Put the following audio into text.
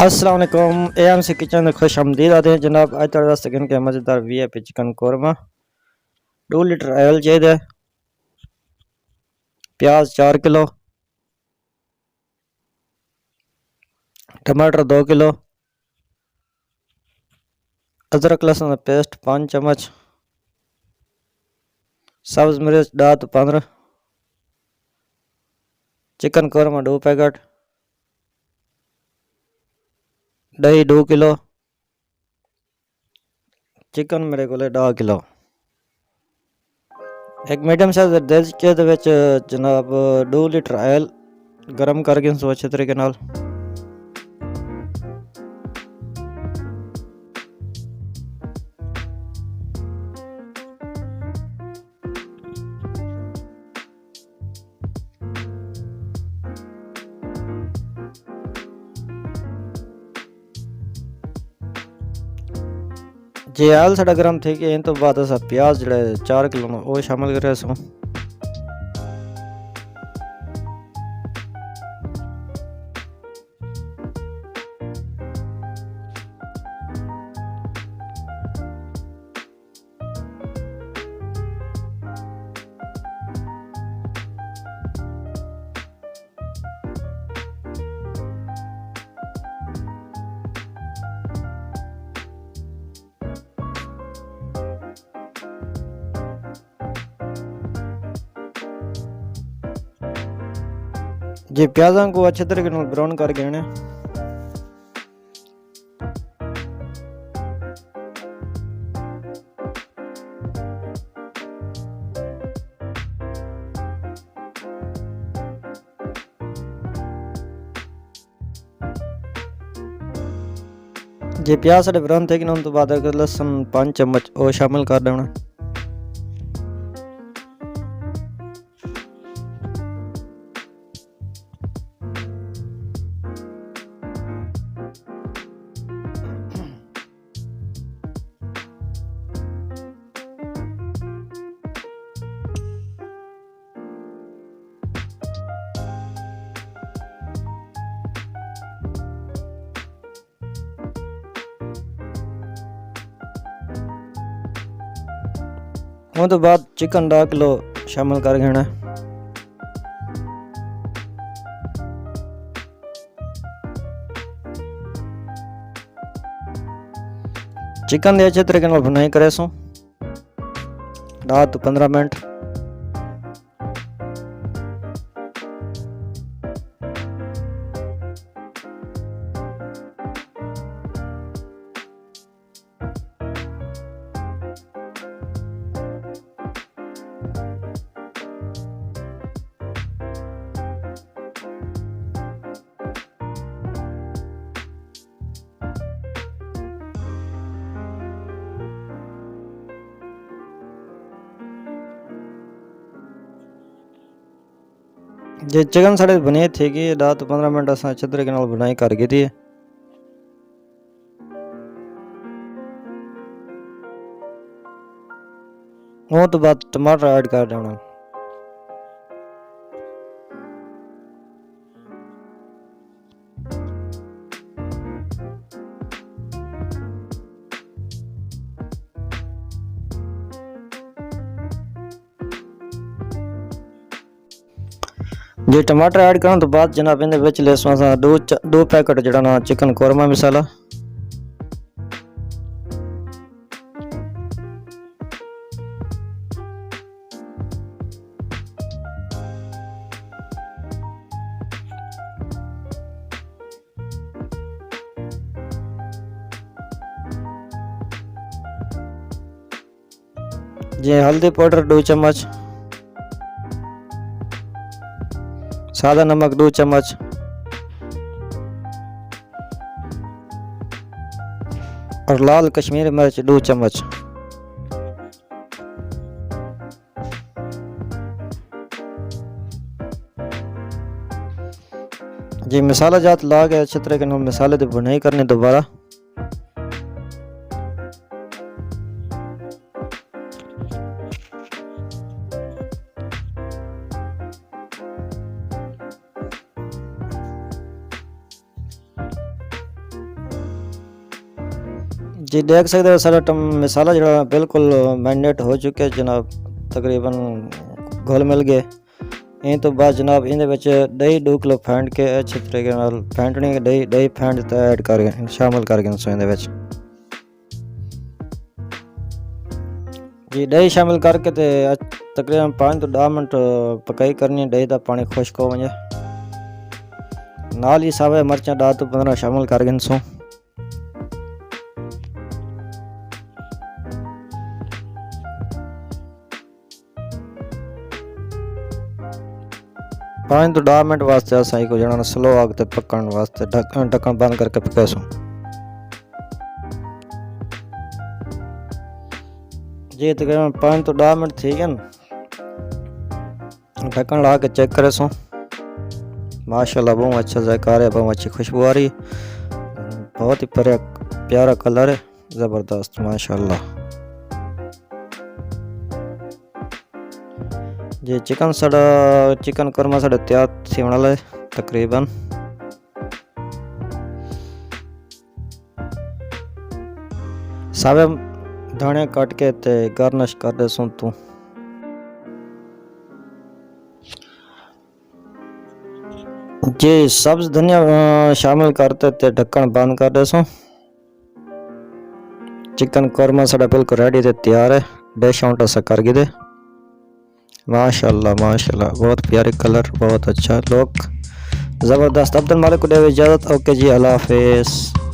अस्सलाम वालेकुम। AMC kitchen में खुश आमदीद आते हैं जनाब। आज तक चिकन के मज़ेदार VIP chicken korma. 2 litre oil चाहिए, प्याज 4 किलो, टमाटर 2 किलो, अदरक लहसुन पेस्ट 5 चम्मच, सब्ज मिर्च दात 15, चिकन कौरमा 2 पैकेट, दही 2 किलो, चिकन मेरे को 2 किलो। एक मीडियम साइज देसी के जनाब 2 लीटर ऑयल गर्म करके अच्छे तरीके नाल जे आल साढ़ा गर्म थे कि इन तो बाद अस प्याज जड़े 4 किलो वो शामिल करे सो। जे प्याज़ों को अच्छे तरीके से ब्राउन कर लेना। जे प्याज साढ़े ब्राउन थे कि उन तो बाद लहसुन 5 चम्मच वो शामिल कर देना। वो तो बाद चिकन 2 किलो शामिल कर लेना। चिकन दे अच्छे तरीके नाल भुनाई करे सो 10 तो 15 मिनट। जे चिकन साढ़े बने थे कि 10 तो 15 मिनट अस अच्छे तरीके नाल बुनाई कर गई थी। वो तो बाद टमाटर ऐड कर देना। जे टमाटर ऐड करने तो बाद जनाब इन लेसों दो पैकेट जड़ा ना चिकन कौरमा मसाला, जे हल्दी पाउडर 2 चम्मच, सादा नमक 2 चम्मच और लाल कश्मीरी मिर्च 2 चम्मच। जी मसाला जात ला के अच्छे तरीके से मसाले की बुनाई करनी दोबारा। जी देख सकते हो सारा मसाला जो बिल्कुल मैरिनेट हो चुके जनाब, तकरीबन घुल मिल गए। इन तो बाद जनाब इन दही 2 किलो फेंट के अच्छे तरीके नाल फेंटनी दही फेंट ते ऐड कर शामिल कर गए सो इन जी दही शामिल करके ते तकरीबन 5 तो 10 मिनट पकाई करनी। दही का पानी खुश्क हो वजे नाल ही सावे मिर्चा 10 तो 15 शामिल कर गए सो। पाँच तो 10 मिनट वास्ते असाई को जना स्लो आग ते पकण वास्ते ढक्कन बंद करके पकासो। जी तकरीबन 5 तो 10 मिनट थी गए, ढक्कन ला के चेक करे सो। माशाल्लाह बहुत अच्छा जायका आ रहा है, बहुत अच्छी खुशबू आ रही है, बहुत ही प्यारा कलर है, ज़बरदस्त माशाल्लाह। जी चिकन करमा साढ़े तैयार थी वाला है तकरीबन। सावे धाने काट के ते गार्निश कर दे सुन तू। जी सब्ज धनिया शामिल करते ते ढक्कन बंद कर दे सो। चिकन करमा साढ़ा बिल्कुल रेडी ते तैयार है, डिश आउट ऐसा कर दे। माशाल्लाह माशाल्लाह बहुत प्यारे कलर, बहुत अच्छा लुक, ज़बरदस्त। अब्दुल मालिक को दे इजाज़त। ओके जी, अल्लाह हाफिज़।